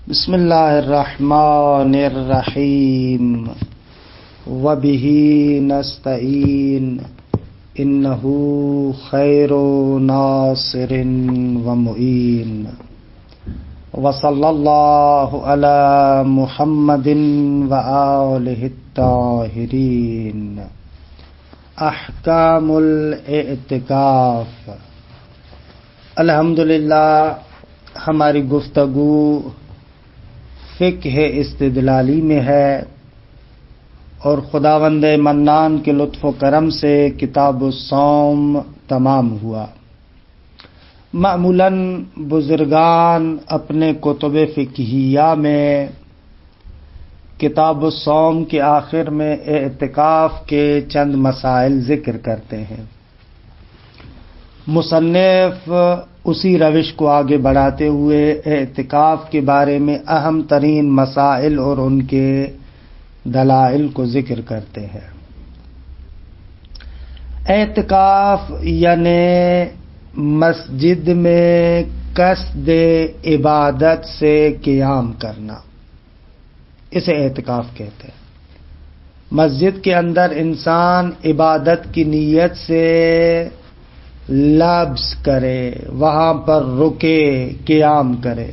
بسم اللہ الرحمن الرحیم وبہ نستعین انہ خیر ناصر ومعین وصلی اللہ علی محمد وآلہ الطاہرین۔ احکام الاعتکاف۔ الحمدللہ ہماری گفتگو فقہ استدلالی میں ہے اور خداوند منان کے لطف و کرم سے کتاب الصوم تمام ہوا۔ معمولاً بزرگان اپنے کتب فقہیہ میں کتاب الصوم کے آخر میں اعتکاف کے چند مسائل ذکر کرتے ہیں۔ مصنف اسی روش کو آگے بڑھاتے ہوئے اعتکاف کے بارے میں اہم ترین مسائل اور ان کے دلائل کو ذکر کرتے ہیں۔ اعتکاف یعنی مسجد میں قصد عبادت سے قیام کرنا، اسے اعتکاف کہتے ہیں۔ مسجد کے اندر انسان عبادت کی نیت سے لبس کرے، وہاں پر رکے، قیام کرے،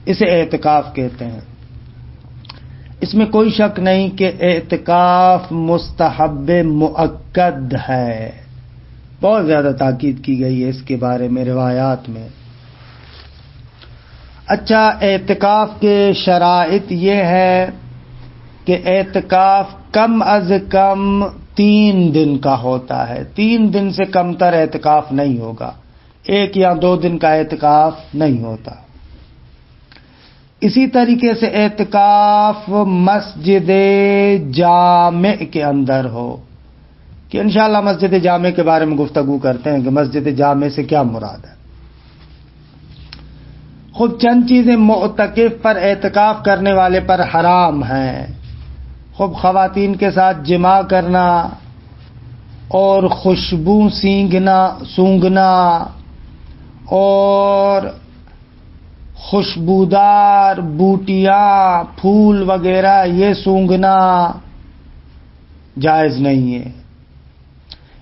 اسے اعتکاف کہتے ہیں۔ اس میں کوئی شک نہیں کہ اعتکاف مستحب مؤکد ہے، بہت زیادہ تاکید کی گئی ہے اس کے بارے میں روایات میں۔ اچھا، اعتکاف کے شرائط یہ ہے کہ اعتکاف کم از کم 3 دن کا ہوتا ہے، 3 دن سے کم تر اعتکاف نہیں ہوگا، 1 یا 2 دن کا اعتکاف نہیں ہوتا۔ اسی طریقے سے اعتکاف مسجد جامع کے اندر ہو، کہ انشاءاللہ مسجد جامع کے بارے میں گفتگو کرتے ہیں کہ مسجد جامع سے کیا مراد ہے۔ خود چند چیزیں معتکف پر اعتکاف کرنے والے پر حرام ہیں، خوب خواتین کے ساتھ جماع کرنا اور خوشبو سونگھنا اور خوشبودار بوٹیاں، پھول وغیرہ یہ سونگھنا جائز نہیں ہے۔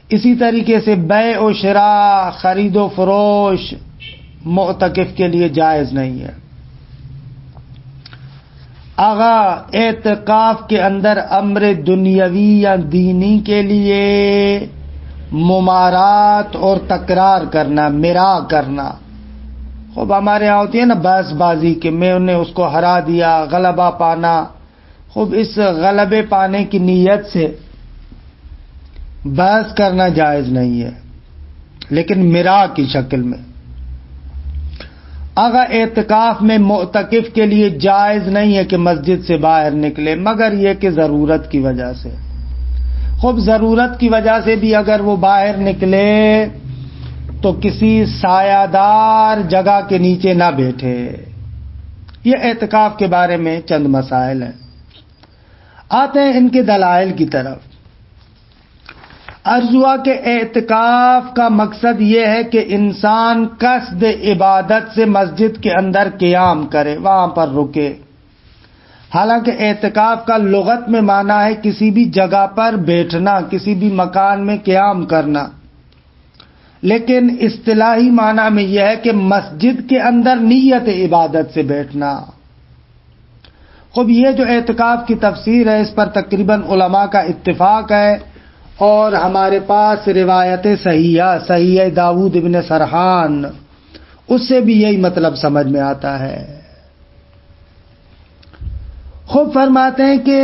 اسی طریقے سے بیع و شراء، خرید و فروش معتکف کے لیے جائز نہیں ہے۔ اعتکاف کے اندر امر دنیاوی یا دینی کے لیے ممارات اور تکرار کرنا، مرا کرنا، خوب ہمارے یہاں ہوتی ہے نا بحث بازی کہ میں نے اس کو ہرا دیا، غلبہ پانا، خوب اس غلبے پانے کی نیت سے بحث کرنا جائز نہیں ہے، لیکن مرا کی شکل میں۔ اعتکاف میں معتکف کے لیے جائز نہیں ہے کہ مسجد سے باہر نکلے، مگر یہ کہ ضرورت کی وجہ سے، خوب ضرورت کی وجہ سے بھی اگر وہ باہر نکلے تو کسی سایہ دار جگہ کے نیچے نہ بیٹھے۔ یہ اعتکاف کے بارے میں چند مسائل ہیں۔ آتے ہیں ان کے دلائل کی طرف۔ عرض ہوا کہ اعتکاف کا مقصد یہ ہے کہ انسان قصد عبادت سے مسجد کے اندر قیام کرے، وہاں پر رکے۔ حالانکہ اعتکاف کا لغت میں معنی ہے کسی بھی جگہ پر بیٹھنا، کسی بھی مکان میں قیام کرنا، لیکن اصطلاحی معنی میں یہ ہے کہ مسجد کے اندر نیت عبادت سے بیٹھنا۔ خوب یہ جو اعتکاف کی تفسیر ہے اس پر تقریباً علماء کا اتفاق ہے، اور ہمارے پاس روایت صحیح داؤد ابن سرحان، اس سے بھی یہی مطلب سمجھ میں آتا ہے۔ خوب فرماتے ہیں کہ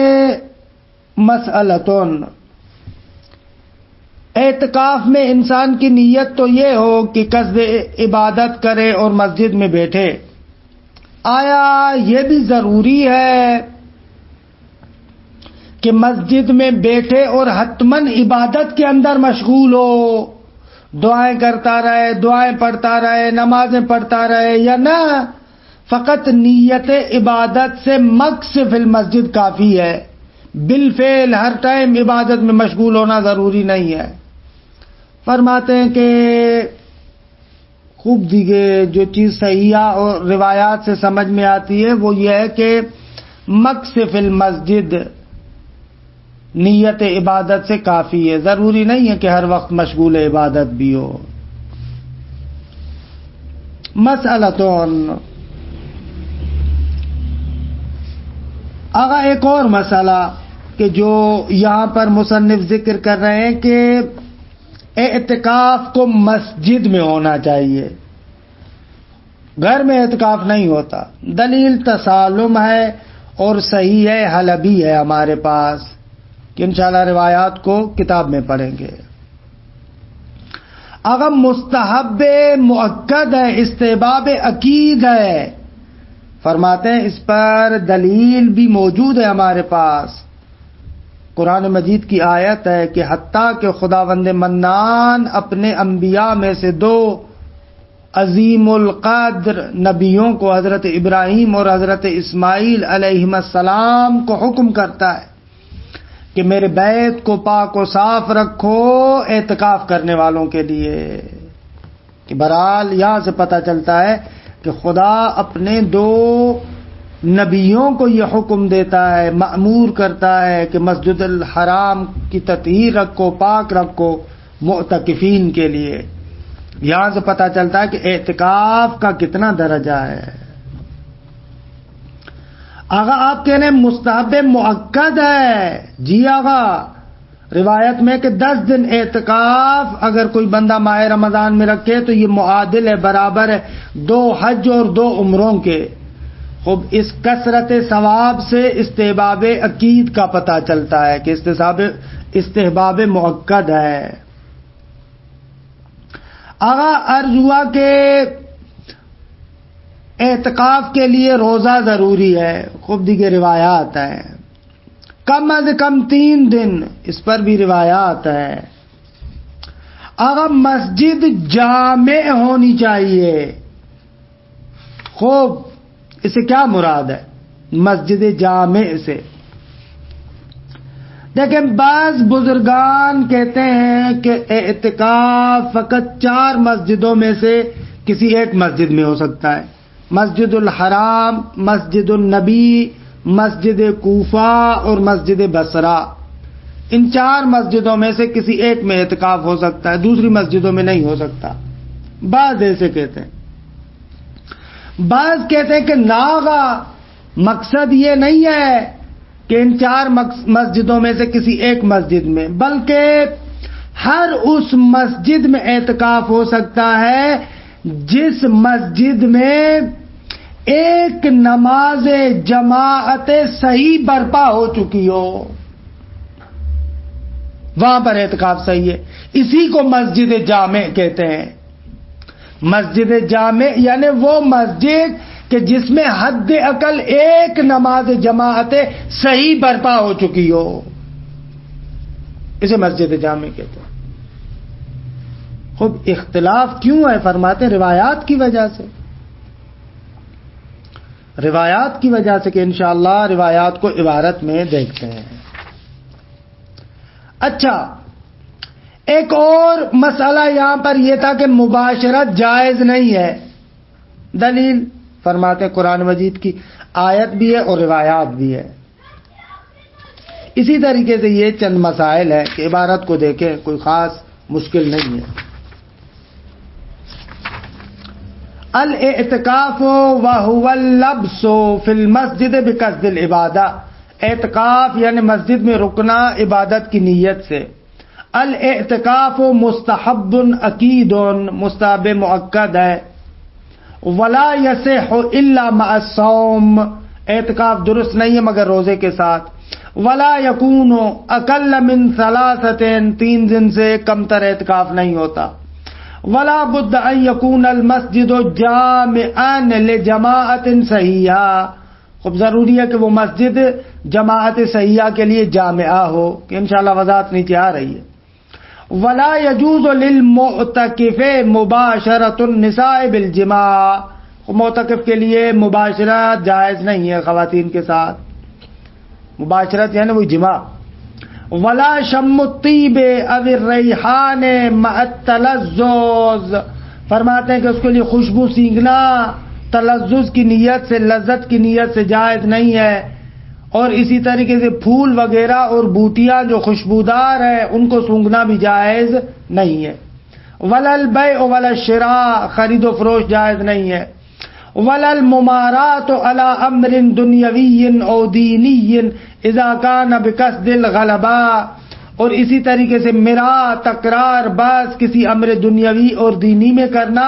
مسئلتون، اعتکاف میں انسان کی نیت تو یہ ہو کہ قصد عبادت کرے اور مسجد میں بیٹھے۔ آیا یہ بھی ضروری ہے کہ مسجد میں بیٹھے اور حتماً عبادت کے اندر مشغول ہو، دعائیں کرتا رہے، دعائیں پڑھتا رہے، نمازیں پڑھتا رہے، یا نہ فقط نیت عبادت سے مکث فی المسجد کافی ہے؟ بالفعل ہر ٹائم عبادت میں مشغول ہونا ضروری نہیں ہے۔ فرماتے ہیں کہ خوب دیگے جو چیز صحیحہ اور روایات سے سمجھ میں آتی ہے وہ یہ ہے کہ مکث فی المسجد نیت عبادت سے کافی ہے، ضروری نہیں ہے کہ ہر وقت مشغول عبادت بھی ہو۔ مسئلتون، آگا ایک اور مسئلہ کہ جو یہاں پر مصنف ذکر کر رہے ہیں کہ اعتکاف کو مسجد میں ہونا چاہیے، گھر میں اعتکاف نہیں ہوتا۔ دلیل تسالم ہے اور صحیح ہے حلبی ہے ہمارے پاس کہ انشاءاللہ روایات کو کتاب میں پڑھیں گے۔ اگر مستحب مؤکد ہے، استحباب عقید ہے، فرماتے ہیں اس پر دلیل بھی موجود ہے ہمارے پاس۔ قرآن مجید کی آیت ہے کہ حتیٰ کہ خداوند منان اپنے انبیاء میں سے 2 عظیم القدر نبیوں کو، حضرت ابراہیم اور حضرت اسماعیل علیہم السلام کو حکم کرتا ہے کہ میرے بیت کو پاک و صاف رکھو اعتکاف کرنے والوں کے لیے۔ کہ بہرحال یہاں سے پتہ چلتا ہے کہ خدا اپنے 2 نبیوں کو یہ حکم دیتا ہے، مأمور کرتا ہے کہ مسجد الحرام کی تطہیر رکھو، پاک رکھو معتکفین کے لیے۔ یہاں سے پتہ چلتا ہے کہ اعتکاف کا کتنا درجہ ہے۔ آغا آپ کہنے ہیں مستحب مؤکد ہے، جی آغا، روایت میں کہ 10 دن اعتکاف اگر کوئی بندہ ماہ رمضان میں رکھے تو یہ معادل ہے، برابر ہے 2 حج اور 2 عمروں کے۔ خب اس کثرت ثواب سے استحباب عقید کا پتہ چلتا ہے کہ استحباب مؤکد ہے۔ آغا عرض ہوا کہ اعتکاف کے لیے روزہ ضروری ہے، خوب دیگر روایات ہیں، کم از کم 3 دن، اس پر بھی روایات ہے۔ آغا مسجد جامع ہونی چاہیے، خوب اس سے کیا مراد ہے مسجد جامع سے؟ دیکھیں بعض بزرگان کہتے ہیں کہ اعتکاف فقط 4 مسجدوں میں سے کسی ایک مسجد میں ہو سکتا ہے، مسجد الحرام، مسجد النبی، مسجد کوفہ اور مسجد بصرہ۔ ان 4 مسجدوں میں سے کسی ایک میں اعتکاف ہو سکتا ہے، دوسری مسجدوں میں نہیں ہو سکتا۔ بعض ایسے کہتے ہیں، بعض کہتے ہیں کہ ناغا مقصد یہ نہیں ہے کہ ان 4 مسجدوں میں سے کسی ایک مسجد میں، بلکہ ہر اس مسجد میں اعتکاف ہو سکتا ہے جس مسجد میں ایک نماز جماعت صحیح برپا ہو چکی ہو، وہاں پر اعتکاف صحیح ہے۔ اسی کو مسجد جامع کہتے ہیں۔ مسجد جامع یعنی وہ مسجد کہ جس میں حد اقل ایک نماز جماعت صحیح برپا ہو چکی ہو، اسے مسجد جامع کہتے ہیں۔ خوب اختلاف کیوں ہے؟ فرماتے ہیں روایات کی وجہ سے، روایات کی وجہ سے، کہ انشاءاللہ روایات کو عبارت میں دیکھتے ہیں۔ اچھا، ایک اور مسئلہ یہاں پر یہ تھا کہ مباشرت جائز نہیں ہے، دلیل فرماتے ہیں قرآن مجید کی آیت بھی ہے اور روایات بھی ہے۔ اسی طریقے سے یہ چند مسائل ہے کہ عبارت کو دیکھیں، کوئی خاص مشکل نہیں ہے۔ الاعتکاف وهو اللبس فی المسجد بقصد العبادہ، اعتکاف یعنی مسجد میں رکنا عبادت کی نیت سے۔ الاعتکاف مستحب عقید، مستحب مؤکد ہے۔ ولا یصح الا مع الصوم، اعتکاف درست نہیں ہے مگر روزے کے ساتھ۔ ولا یکون اقل من 3، 3 دن سے کم تر اعتکاف نہیں ہوتا۔ ولا بد ان یکون المسجد جامعا لجماعت صحیحہ، خب ضروری ہے کہ وہ مسجد جماعت صحیحہ کے لیے جامعہ ہو، کہ انشاءاللہ وضاحت نیچے آ رہی ہے۔ ولا يجوز للمعتکف مباشرۃ النساء بالجماع، معتکف کے لیے مباشرت جائز نہیں ہے خواتین کے ساتھ، مباشرت یعنی وہ جماع۔ ولا شم الطیب او الریحان مع التلذذ فرماتے ہیں کہ اس کے لیے خوشبو سینگنا تلذذ کی نیت سے، لذت کی نیت سے جائز نہیں ہے، اور اسی طریقے سے پھول وغیرہ اور بوٹیاں جو خوشبودار ہیں ان کو سونگھنا بھی جائز نہیں ہے۔ ولا البيع ولا الشراء، خرید و فروخت جائز نہیں ہے۔ ولا الممارات على امر دنیوی او دینی اذا كان بقصد الغلبہ، اور اسی طریقے سے میرا تکرار بس کسی امر دنیاوی اور دینی میں کرنا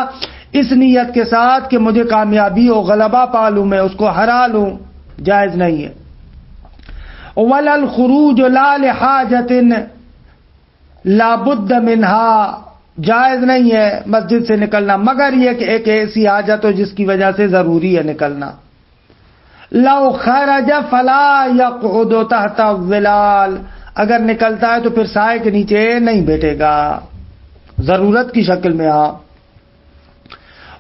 اس نیت کے ساتھ کہ مجھے کامیابی و غلبہ پالوں، میں اس کو ہرا لوں، جائز نہیں ہے۔ ولا الخروج لا لحاجت لا بد منها، جائز نہیں ہے مسجد سے نکلنا مگر یہ کہ ایک ایسی حاجت ہو جس کی وجہ سے ضروری ہے نکلنا۔ لو خرج فلا يقعد تحت الظلال، اگر نکلتا ہے تو پھر سائے کے نیچے نہیں بیٹھے گا، ضرورت کی شکل میں۔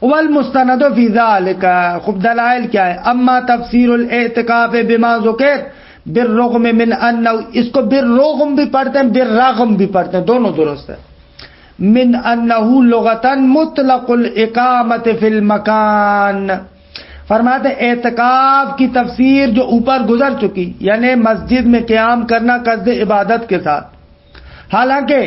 والمستند فی ذلک، خوب دلائل کیا ہے؟ اما تفسیر الاعتکاف بما ذکر بالرغم من انہ، اس کو بالرغم بھی پڑھتے ہیں بالرغم بھی پڑھتے ہیں، دونوں درست ہے۔ من انہ لغتا مطلق الاقامت فی المکان، فرماتے اعتکاف کی تفسیر جو اوپر گزر چکی، یعنی مسجد میں قیام کرنا قصد عبادت کے ساتھ، حالانکہ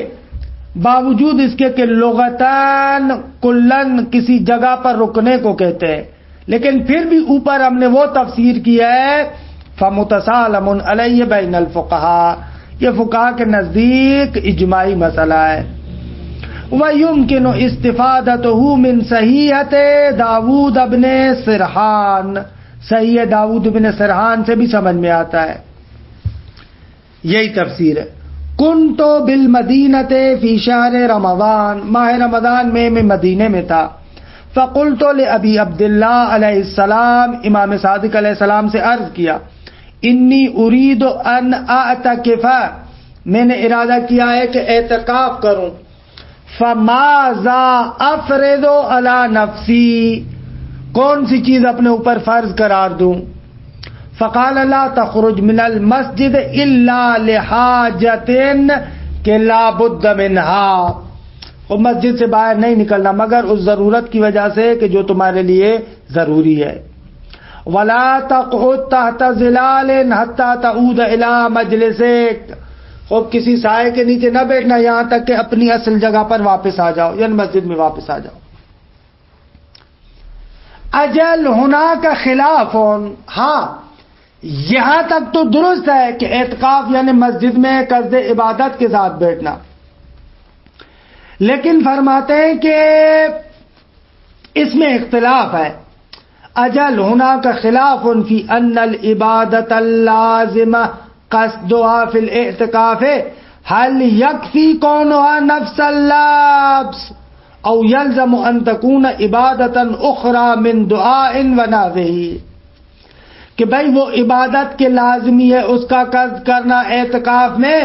باوجود اس کے کہ لغتاً کلن کسی جگہ پر رکنے کو کہتے ہیں، لیکن پھر بھی اوپر ہم نے وہ تفسیر کی ہے فمتسالم علیہ بین الفقہاء، یہ فقہاء کے نزدیک اجماعی مسئلہ ہے۔ وَيُمْكِنُ اسْتِفَادَتُهُ مِنْ صحیحۃ داود ابن سرحان، صحیح داود ابن سرحان سے بھی سمجھ میں آتا ہے، یہی تفسیر ہے۔ کنتو بالمدینۃ فی شہر رمضان، ماہ رمضان میں مدینے میں تھا۔ فقلت لابی عبداللہ علیہ السلام، امام صادق علیہ السلام سے عرض کیا، انی ارید ان اعتکف، میں نے ارادہ کیا ہے کہ اعتکاف کروں۔ فماذا افرض علی نفسی، کون سی چیز اپنے اوپر فرض قرار دوں؟ فقال لا تخرج من المسجد الا لحاجت کہ لا بد منها، وہ مسجد سے باہر نہیں نکلنا مگر اس ضرورت کی وجہ سے کہ جو تمہارے لیے ضروری ہے۔ ولا تقعد تحت ظلال حتى تعود الى مجلسك، اور کسی سائے کے نیچے نہ بیٹھنا یہاں تک کہ اپنی اصل جگہ پر واپس آ جاؤ، یعنی مسجد میں واپس آ جاؤ۔ اجل ہونا کا خلاف، ہاں یہاں تک تو درست ہے کہ اعتکاف یعنی مسجد میں قصد عبادت کے ساتھ بیٹھنا، لیکن فرماتے ہیں کہ اس میں اختلاف ہے۔ اجل ہونا کا خلاف فی ان العبادت اللازمہ قصدها فی الاعتکاف هل یکفی کونها نفس اللبس او یلزم ان تکون عبادتا اخرى من دعاء ونحوہ، کہ بھائی وہ عبادت کے لازمی ہے اس کا قصد کرنا اعتکاف میں،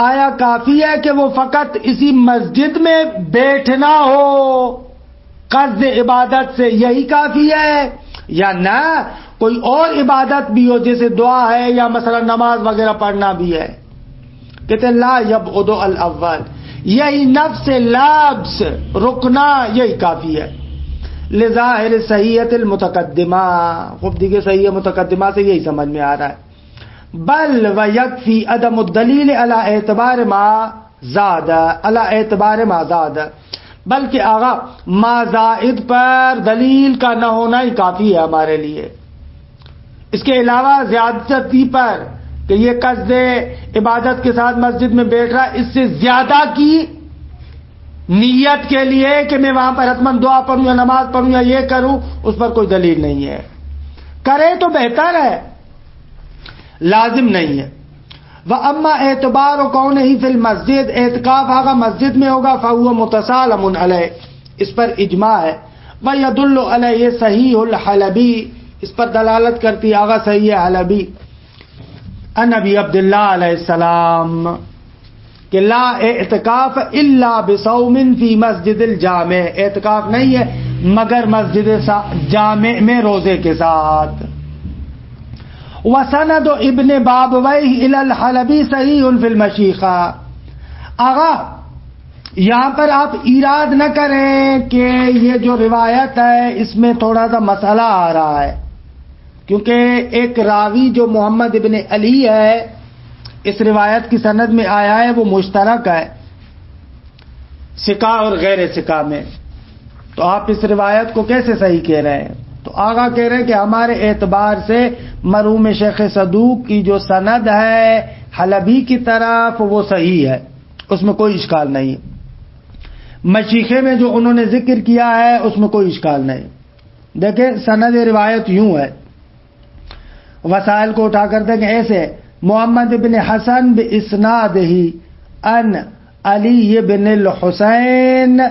آیا کافی ہے کہ وہ فقط اسی مسجد میں بیٹھنا ہو قصد عبادت سے، یہی کافی ہے، یا نہ کوئی اور عبادت بھی ہو جیسے دعا ہے یا مثلا نماز وغیرہ پڑھنا بھی ہے؟ کہتے لا یبعد الاول، یہی نفس لبس رکنا یہی کافی ہے۔ لظاہر صحیحۃ المتقدمہ، خوب دیکھیے صحیح متقدمہ سے یہی سمجھ میں آ رہا ہے۔ بل ویکفی عدم الدلیل علی اعتبار ما زاد، علی اعتبار ما زاد، بلکہ آغا ما زائد پر دلیل کا نہ ہونا ہی کافی ہے ہمارے لیے، اس کے علاوہ زیادتی پر کہ یہ قصد عبادت کے ساتھ مسجد میں بیٹھ رہا، اس سے زیادہ کی نیت کے لیے کہ میں وہاں پر حتماً دعا پڑھوں یا نماز پڑھوں یا یہ کروں، اس پر کوئی دلیل نہیں ہے۔ کرے تو بہتر ہے، لازم نہیں ہے۔ وَأَمَّا اعتبار کونہ فی المسجد، اعتکاف آگا مسجد میں ہوگا، فَهُوَ مُتَسَالَمٌ عَلَيْهِ، اس پر اجماع ہے۔ وَيَدُلُّ عَلَيْهِ صحیح الحلبی، اس پر دلالت کرتی آگا صحیح حلبی ان نبی عبداللہ علیہ السلام کہ لا اعتکاف الا بصوم فی مسجد الجامع، اعتکاف نہیں ہے مگر مسجد جامع میں روزے کے ساتھ۔ وسند ابن بابویہ الی الحلبی صحیح فی المشیخہ، آغا یہاں پر آپ ایراد نہ کریں کہ یہ جو روایت ہے اس میں تھوڑا سا مسئلہ آ رہا ہے، کیونکہ ایک راوی جو محمد ابن علی ہے اس روایت کی سند میں آیا ہے وہ مشترک ہے ثقہ اور غیر ثقہ میں، تو آپ اس روایت کو کیسے صحیح کہہ رہے ہیں؟ تو آگا کہہ رہے ہیں کہ ہمارے اعتبار سے مرحوم شیخ صدوق کی جو سند ہے حلبی کی طرف وہ صحیح ہے، اس میں کوئی اشکال نہیں۔ مشیخے میں جو انہوں نے ذکر کیا ہے اس میں کوئی اشکال نہیں۔ دیکھیں سند روایت یوں ہے، وسائل کو اٹھا کر دیکھیں ایسے: محمد بن حسن باسنادہ ان علی بن الحسین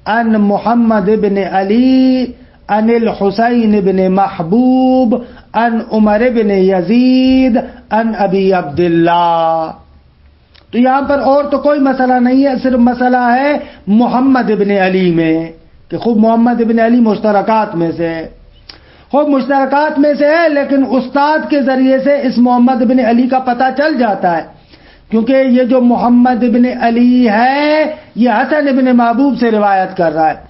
ان محمد بن علی ان الحسین بن محبوب ان عمر بن یزید ان ابی عبداللہ۔ تو یہاں پر اور تو کوئی مسئلہ نہیں ہے، صرف مسئلہ ہے محمد ابن علی میں کہ خوب محمد ابن علی مشترکات میں سے ہے، خوب مشترکات میں سے ہے، لیکن استاد کے ذریعے سے اس محمد ابن علی کا پتہ چل جاتا ہے، کیونکہ یہ جو محمد ابن علی ہے یہ حسن ابن محبوب سے روایت کر رہا ہے۔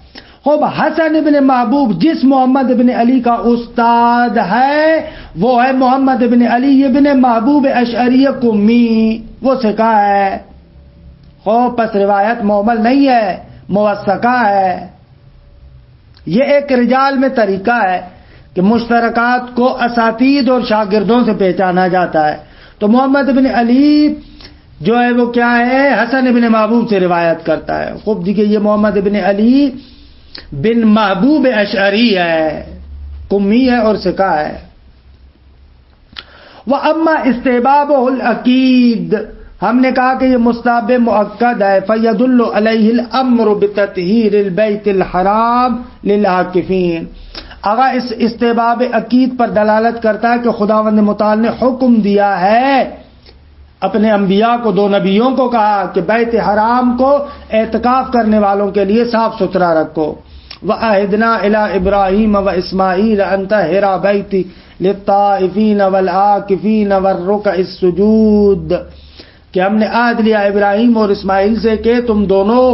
خوب حسن ابن محبوب جس محمد ابن علی کا استاد ہے وہ ہے محمد ابن علی ابن محبوب اشعری قمی، وہ ثقہ ہے۔ خوب پس روایت معمل نہیں ہے، موثقہ ہے۔ یہ ایک رجال میں طریقہ ہے کہ مشترکات کو اساتید اور شاگردوں سے پہچانا جاتا ہے۔ تو محمد ابن علی جو ہے وہ کیا ہے؟ حسن ابن محبوب سے روایت کرتا ہے۔ خوب دیکھیے یہ محمد ابن علی بن محبوب اشعری ہے، قمی ہے اور ثقہ ہے۔ وَأَمَّا اسْتِحْبَابُهُ الْأَكِيدُ، ہم نے کہا کہ یہ مستحب مؤکد ہے۔ فَيَدُلُّ عَلَيْهِ الْأَمْرُ بِتَطْهِيرِ الْبَيْتِ الْحَرَامِ لِلْعَاكِفِينَ، اگر اس استحباب عقید پر دلالت کرتا ہے کہ خداوند متعال نے حکم دیا ہے، اپنے انبیاء کو، دو نبیوں کو کہا کہ بیت حرام کو اعتکاف کرنے والوں کے لیے صاف ستھرا رکھو۔ وَأَعِدْنَا إِلَىٰ إِبْرَاهِيمَ وَإِسْمَاعِيلَ أَن طَهِّرَ بَيْتِي لِلطَّائِفِينَ وَالْعَاكِفِينَ وَالرُّكَعِ السُّجُودِ، کہ ہم نے عہد لیا ابراہیم اور اسماعیل سے کہ تم دونوں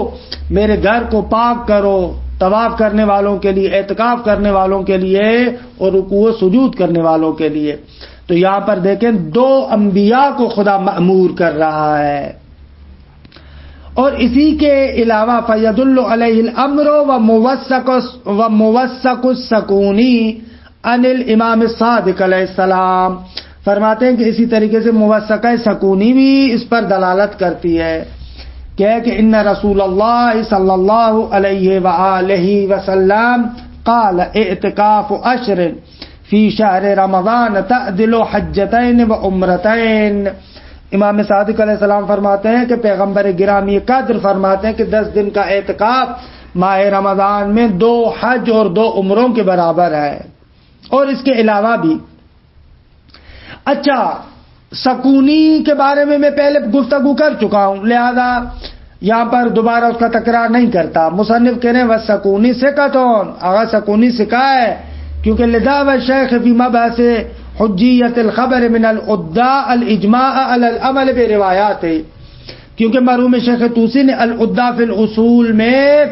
میرے گھر کو پاک کرو طواف کرنے والوں کے لیے، اعتکاف کرنے والوں کے لیے اور رکوع و سجود کرنے والوں کے لیے۔ تو یہاں پر دیکھیں دو انبیاء کو خدا مأمور کر رہا ہے، اور اسی کے علاوہ فیدل علیہ الامر وموثق السکونی عن الامام الصادق علیہ السلام، فرماتے ہیں کہ اسی طریقے سے موثقہ سکونی بھی اس پر دلالت کرتی ہے کہ ان رسول اللہ صلی اللہ علیہ وآلہ وسلم قال اعتکاف عشر فی شہر رمضان تعدل حجتین و عمرتین۔ امام صادق علیہ السلام فرماتے ہیں کہ پیغمبر گرامی قدر فرماتے ہیں کہ 10 دن کا اعتکاف ماہ رمضان میں 2 حج اور 2 عمروں کے برابر ہے، اور اس کے علاوہ بھی۔ اچھا، سکونی کے بارے میں پہلے گفتگو کر چکا ہوں، لہذا یہاں پر دوبارہ اس کا تکرار نہیں کرتا۔ مصنف کہہ رہے ہیں وسکونی ثقۃ، اگر سکونی ثقہ ہے، کیونکہ لذا والشیخ فی مبحث حجیت الخبر من العداء الاجماع علی العمل بروایات، کیونکہ مرحوم شیخ طوسی نے العداء فی الاصول میں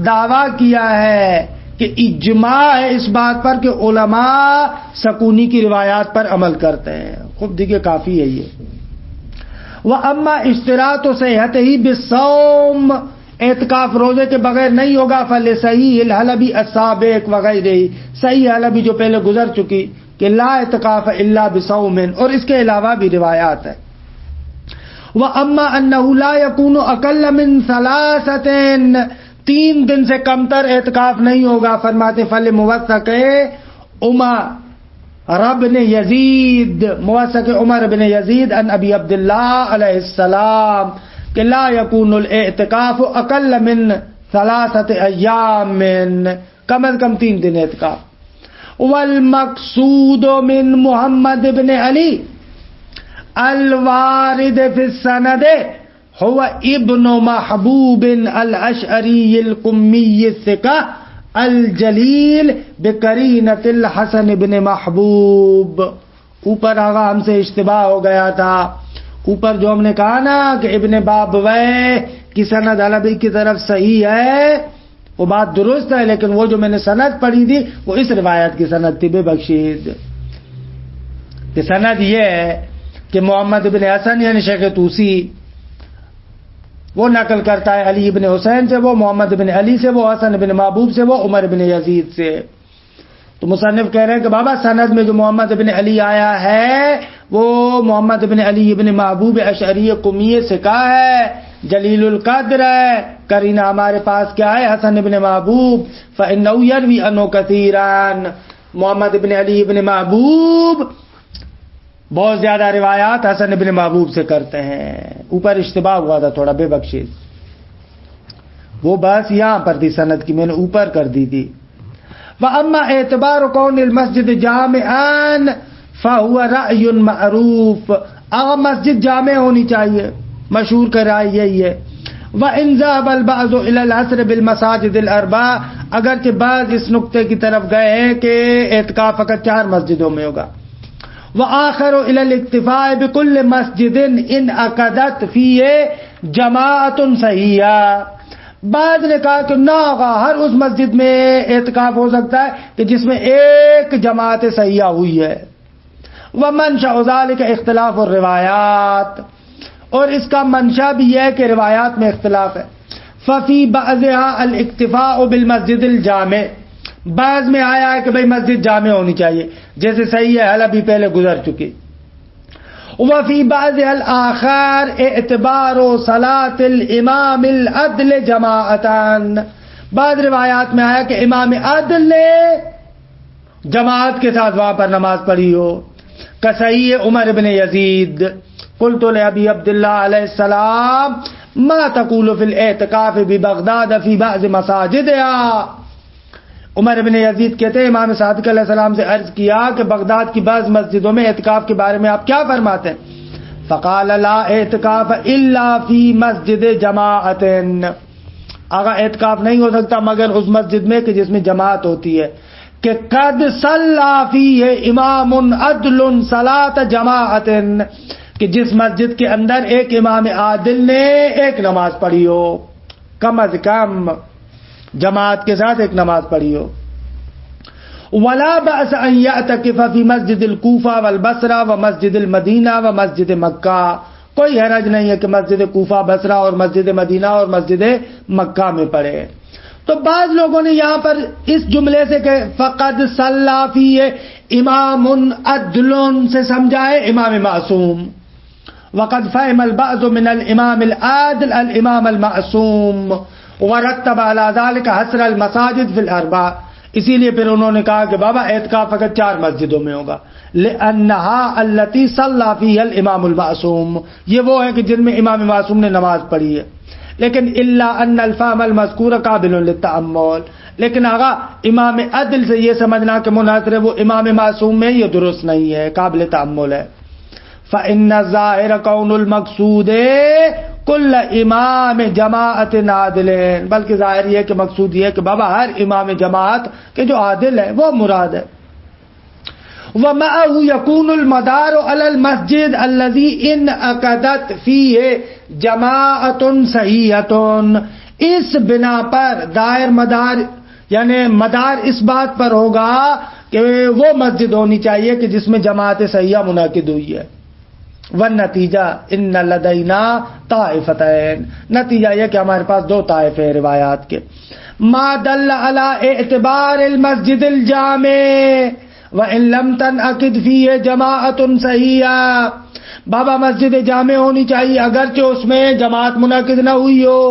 دعویٰ کیا ہے کہ اجماع ہے اس بات پر کہ علماء سکونی کی روایات پر عمل کرتے ہیں۔ خود دیکھیے کافی ہے یہ۔ وَأَمَّا اشتراط صحتہ بالصوم، اعتکاف روزے کے بغیر نہیں ہوگا، فلصحیح الحلبی السابق وغیرہ، صحیح حلبی جو پہلے گزر چکی کہ لا اعتکاف الا بصوم، اور اس کے علاوہ بھی روایات ہے۔ وَأَمَّا أَنَّهُ لَا يَكُونُ أَقَلَّ مِنْ 3، 3 دن سے کم تر اعتکاف نہیں ہوگا، فرماتے فلموثق عمر بن یزید، موثق عمر بن یزید ان ابی عبداللہ علیہ السلام کہ لا یکون الاعتکاف اقل من 3 ایام، کم از کم 3 دن اعتکاف۔ والمقصود من محمد بن علی الوارد فی السند هو ابن محبوب الاشعری القمی الثقہ الجلیل بقرینۃ الحسن بن محبوب۔ اوپر آگا ہم سے اشتباہ ہو گیا تھا، اوپر جو ہم نے کہا نا کہ ابن بابویہ کی سند حلبی کی طرف صحیح ہے وہ بات درست ہے، لیکن وہ جو میں نے سند پڑھی تھی وہ اس روایت کی سند تھی بے بخشید کہ سند یہ ہے کہ محمد بن حسن یعنی شیخ طوسی وہ نقل کرتا ہے علی بن حسین سے، وہ محمد بن علی سے، وہ حسن بن محبوب سے، وہ عمر بن یزید سے. تو مصنف کہہ رہے ہیں کہ بابا سند میں جو محمد بن علی آیا ہے وہ محمد بن علی بن محبوب اشعری قمی سے کہا ہے، جلیل القدر ہے. کرینہ ہمارے پاس کیا ہے؟ حسن بن محبوب، فإنه يروي عنه كثيرا. محمد بن علی بن محبوب بہت زیادہ روایات حسن بن محبوب سے کرتے ہیں. اوپر اشتباہ ہوا تھا تھوڑا بے بخشش، وہ بس یہاں پر تھی سند کی، میں نے اوپر کر دی تھی. وَأَمَّا اعتبار كون المسجد جامعاً فَهُوَ رَأْيٌ مَعْرُوف. اگر مسجد جامع ہونی چاہیے، مشہور کا رائے یہی ہے. وَإِنْ ذَهَبَ الْبَعْضُ إِلَى الْحَصْرِ بِالْمَسَاجِدِ الْأَرْبَعِ. اگرچہ بعض اس نقطے کی طرف گئے ہیں کہ اعتکاف فقط 4 مسجدوں میں ہوگا. وآخر إلى الاکتفاء بكل مسجد انعقدت فيه جماعت صحیحہ. بعض نے کہا کہ نہ ہوگا، ہر اس مسجد میں اعتکاف ہو سکتا ہے کہ جس میں ایک جماعت صحیحہ ہوئی ہے. ومنشأ ذلك اختلاف الروایات، اور اس کا منشا بھی یہ ہے کہ روایات میں اختلاف ہے. ففي بعضها الاکتفاء بالمسجد الجامع. بعض میں آیا ہے کہ بھئی مسجد جامع ہونی چاہیے، جیسے صحیح ہے حلبی پہلے گزر چکی. وفی بعض الآخر اعتبار صلاة الامام العدل جماعتان. بعض روایات میں آیا کہ امام عدل نے جماعت کے ساتھ وہاں پر نماز پڑھی ہو، کہ صحیح عمر بن یزید. قلت لأبی عبداللہ علیہ السلام ما تقول فی الاعتکاف ببغداد فی بعض مساجدها. عمر بن یزید کہتے ہیں امام صادق علیہ السلام سے عرض کیا کہ بغداد کی بعض مسجدوں میں اعتکاف کے بارے میں آپ کیا فرماتے ہیں؟ فقال لا اعتکاف الا فی مسجد جماعت. آگا اعتکاف نہیں ہو سکتا مگر اس مسجد میں کہ جس میں جماعت ہوتی ہے، کہ قد صلی فیہ امام عدل صلاۃ جماعت، کہ جس مسجد کے اندر ایک امام عادل نے ایک نماز پڑھی ہو، کم از کم جماعت کے ساتھ ایک نماز پڑھی ہو. ولا بأس ان يعتكف في مسجد الكوفہ والبصرہ ومسجد المدینہ ومسجد مکہ. کوئی حرج نہیں ہے کہ مسجد کوفہ، بصرہ اور مسجد مدینہ اور مسجد مکہ میں پڑھے. تو بعض لوگوں نے یہاں پر اس جملے سے کہ فقد صلی فیہ امام عدل سے سمجھا ہے امام معصوم. وقد فهم البعض من الامام العادل الامام المعصوم ورتب على ذلك حصر المساجد في الاربع. اسی لیے پھر انہوں نے کہا کہ بابا اعتکاف فقط 4 مسجدوں میں ہوگا. لانها التي صلى فيها الامام المعصوم، یہ وہ ہے کہ جن میں امام معصوم نے نماز پڑھی ہے. لیکن الا ان الفهم المذکور قابل للتامل، لیکن آگا امام عدل سے یہ سمجھنا کہ منحصر وہ امام معصوم میں یہ درست نہیں ہے، قابل تامل ہے. فإن الظاہر کون المقصود کل امام جماعت عادل، بلکہ ظاہر یہ کہ مقصود یہ ہے کہ بابا ہر امام جماعت کے جو عادل ہے وہ مراد ہے. ومعه يكون المدار على المسجد الذي انعقدت فيه جماعت صحیحۃ. اس بنا پر دائر مدار یعنی مدار اس بات پر ہوگا کہ وہ مسجد ہونی چاہیے کہ جس میں جماعت صحیحہ منعقد ہوئی ہے. والنتیجہ ان لدینا طائفتین، نتیجہ یہ کہ ہمارے پاس 2 طائفے روایات کے. ما دل علی اعتبار المسجد الجامع وان لم تنعقد فیہ جماعت صحیحہ. بابا مسجد جامع ہونی چاہیے اگرچہ اس میں جماعت منعقد نہ ہوئی ہو.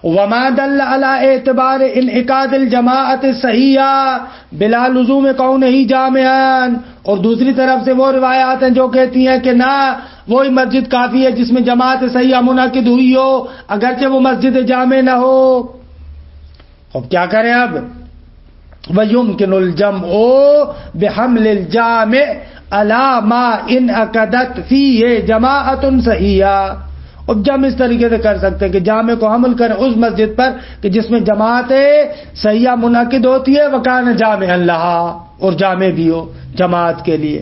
وما دل علی اعتبار انعقاد الجماعت الصحیحہ بلا لزوم کونہ جامعا. اور دوسری طرف سے وہ روایات ہیں جو کہتی ہیں کہ نہ وہی مسجد کافی ہے جس میں جماعت صحیحہ منعقد ہوئی ہو اگرچہ وہ مسجد جامع نہ ہو. اب کیا کریں؟ اب وَيُمْكِنُ الْجَمْعُ بِحَمْلِ الْجَامِعِ عَلَى مَا انْعَقَدَتْ فِيهِ جَمَاعَةٌ صَحِيحَةٌ. اب جم اس طریقے سے کر سکتے ہیں کہ جامع کو حمل کریں اس مسجد پر کہ جس میں جماعت صحیحہ منعقد ہوتی ہے، وَكَانَ جَامِعًا لَهَا، اور جامع بھی ہو جماعت کے لیے.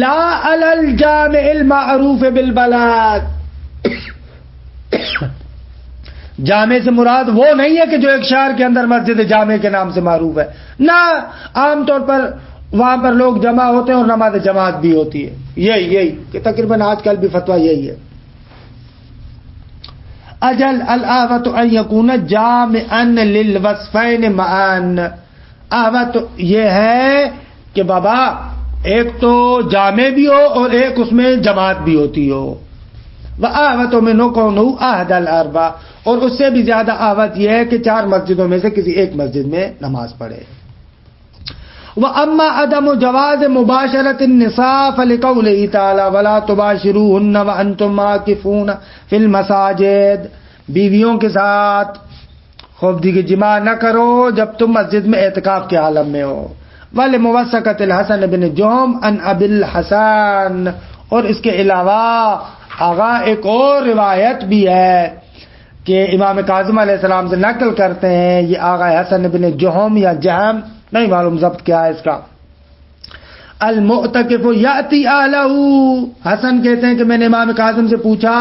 لا علی الجامع المعروف بالبلاد، جامع سے مراد وہ نہیں ہے کہ جو ایک شہر کے اندر مسجد جامع کے نام سے معروف ہے، نہ، عام طور پر وہاں پر لوگ جمع ہوتے ہیں اور نماز جماعت بھی ہوتی ہے، یہی کہ تقریباً آج کل بھی فتویٰ یہی ہے۔ اجل الاہوۃ ان یکون جامعا للوصفین معا، اہوۃ یہ ہے کہ بابا ایک تو جامع بھی ہو اور ایک اس میں جماعت بھی ہوتی ہو، وآہوۃ منہ کونہ احد الاربع، اور اس سے بھی زیادہ اہوۃ یہ ہے کہ 4 مسجدوں میں سے کسی ایک مسجد میں نماز پڑھے۔ وَأَمَّا عَدَمُ جَوَازِ مُبَاشَرَةِ النِّسَاءِ فَلِقَوْلِهِ تَعَالَىٰ وَلَا تُبَاشِرُوهُنَّ وَأَنْتُمْ عَاكِفُونَ فِي الْمَسَاجِدِ، بیویوں کے ساتھ خوب دیگر جماع نہ کرو جب تم مسجد میں اعتکاف کے عالم میں ہو۔ وَلِمُوَثَّقَةِ الْحَسَنِ بن جُحْم عن ابی الحسن، اور اس کے علاوہ آغا ایک اور روایت بھی ہے کہ امام کاظم علیہ السلام سے نقل کرتے ہیں، یہ آغا حسن بن جحم یا جہم نہیں معلوم ضبط کیا ہے اس کا، المعتکف یاتی اہلہ، حسن کہتے ہیں کہ میں نے امام کاظم سے پوچھا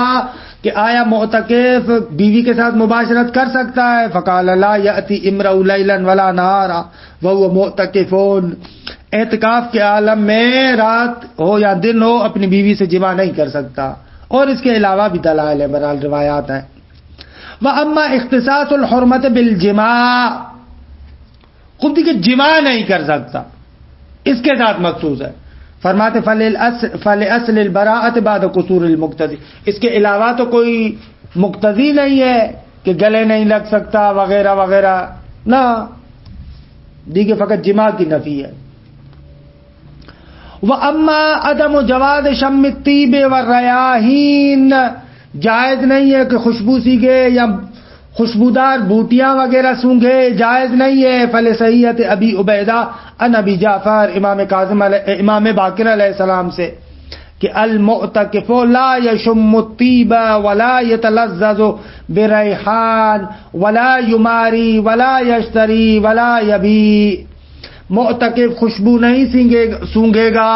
کہ آیا معتکف بیوی کے ساتھ مباشرت کر سکتا ہے؟ فقال لا یاتی امرؤ لیلا ولا نہارا وهو معتکف، اعتکاف کے عالم میں رات ہو یا دن ہو اپنی بیوی سے جماع نہیں کر سکتا، اور اس کے علاوہ بھی دلائل ہیں، بہرحال روایات ہیں۔ وَأَمَّا اختصاص الحرمت بالجماع، خود کہ جماع نہیں کر سکتا، اس کے ساتھ مخصوص ہے، فرماتے فَلِأَصْلِ الْبَرَاءَةِ بَعْدَ قُصُورِ الْمُقْتَضِي، اس کے علاوہ تو کوئی مقتضی نہیں ہے کہ گلے نہیں لگ سکتا وغیرہ وغیرہ، نہ، دیکھیں فقط جماع کی نفی ہے۔ وَأَمَّا عَدَمُ جَوَازِ شَمِّ الطِّيبِ وَالرَّيَاحِينِ، جائز نہیں ہے کہ خوشبو سینگے یا خوشبودار بوٹیاں وغیرہ سونگھے، جائز نہیں ہے۔ فلصحیحۃ ابی عبیدہ عن ابی جعفر، امام باقر علیہ السلام سے کہ المعتکف لا یشم الطیب ولا یتلذذ بریحان ولا یماری ولا یشتری ولا یبیع، معتکف خوشبو نہیں سونگھے گا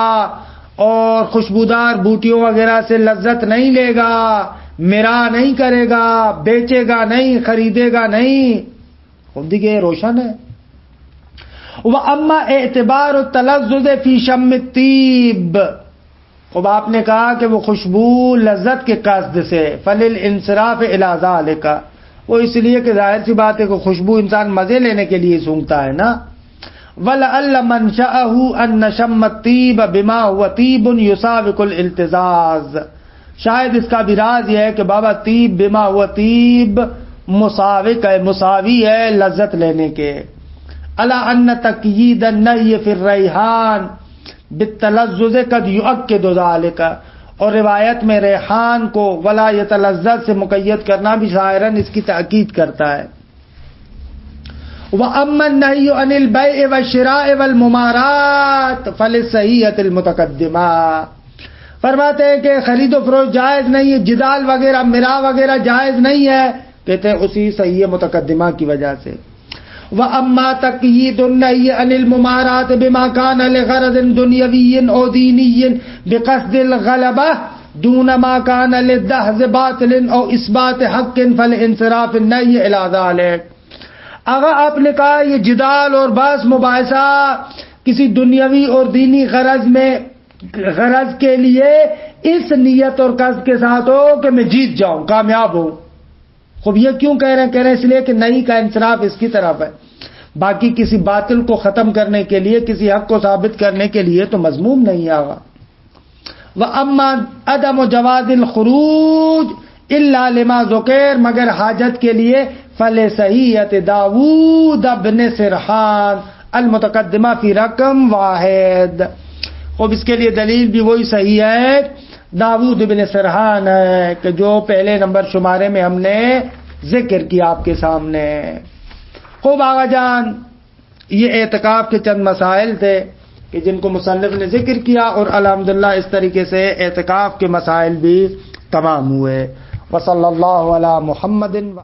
اور خوشبودار بوٹیوں وغیرہ سے لذت نہیں لے گا، میرا نہیں کرے گا، بیچے گا نہیں، خریدے گا نہیں، خود دیکھیں روشن ہے۔ وَأَمَّا اعتبار التلذذ فی شم الطیب، اب آپ نے کہا کہ وہ خوشبو لذت کے قصد سے، فللانصراف الی ذلک، وہ اس لیے کہ ظاہر سی بات ہے کہ خوشبو انسان مزے لینے کے لیے سونگتا ہے نا۔ وَلَعَلَّ مَنْشَأَهُ أَنَّ شَمَّ الطِّيبَ بِمَا هُوَ طِيبٌ يُسَاوِقُ الالتزاز، شاید اس کا بھی راز یہ ہے کہ بابا طیب بما ہوا طیب مساوق ہے، مساوی ہے لذت لینے کے۔ الا ان تقیید النہی فی الریحان بالتلذذ قد یؤکد ذلک، اور روایت میں ریحان کو ولا یتلذذ سے مقید کرنا بھی ظاہراً اس کی تاکید کرتا ہے۔ واما النہی عن البیع والشراء والممارات فللصحیحۃ المتقدمہ، فرماتے ہیں کہ خرید و فروخت جائز نہیں ہے، جدال وغیرہ مرا وغیرہ جائز نہیں ہے، کہتے ہیں اسی صحیح متقدمہ کی وجہ سے۔ وَأَمَّا تَقْيِيدُ النَّهْيِ عَنِ الْمُمَارَاتِ بِمَا كَانَ لِغَرَضٍ دُنْيَوِيٍّ أَوْ دِينِيٍّ بِقَصْدِ الْغَلَبَةِ دُونَ مَا كَانَ لِلدَّحْضِ بَاطِلٍ أَوْ إِثْبَاتِ حَقٍّ فَلِانْصِرَافِ النَّهْيِ إِلَى ذَلِكَ، اگر آپ نے کہا یہ جدال اور بحث مباحثہ کسی دنیاوی اور دینی غرض کے لیے اس نیت اور قصد کے ساتھ ہو کہ میں جیت جاؤں، کامیاب ہوں، خوب یہ کیوں کہہ رہے ہیں اس لیے کہ نہیں کا انصراف اس کی طرف ہے، باقی کسی باطل کو ختم کرنے کے لیے، کسی حق کو ثابت کرنے کے لیے تو مذموم نہیں آگا۔ وَأَمَّا عَدَمُ جَوَازِ الْخُرُوجِ إِلَّا لِمَا ذُكِرَ، مگر حاجت کے لیے فلصحیحۃ داؤد بن سرحان المتقدمہ فی رقم واحد، اب اس کے لیے دلیل بھی وہی صحیح ہے، داؤد بن سرحان ہے کہ جو پہلے نمبر شمارے میں ہم نے ذکر کیا آپ کے سامنے۔ خوب آغا جان، یہ اعتکاف کے چند مسائل تھے کہ جن کو مصنف نے ذکر کیا، اور الحمدللہ اس طریقے سے اعتکاف کے مسائل بھی تمام ہوئے۔ وصلی اللہ علی محمد۔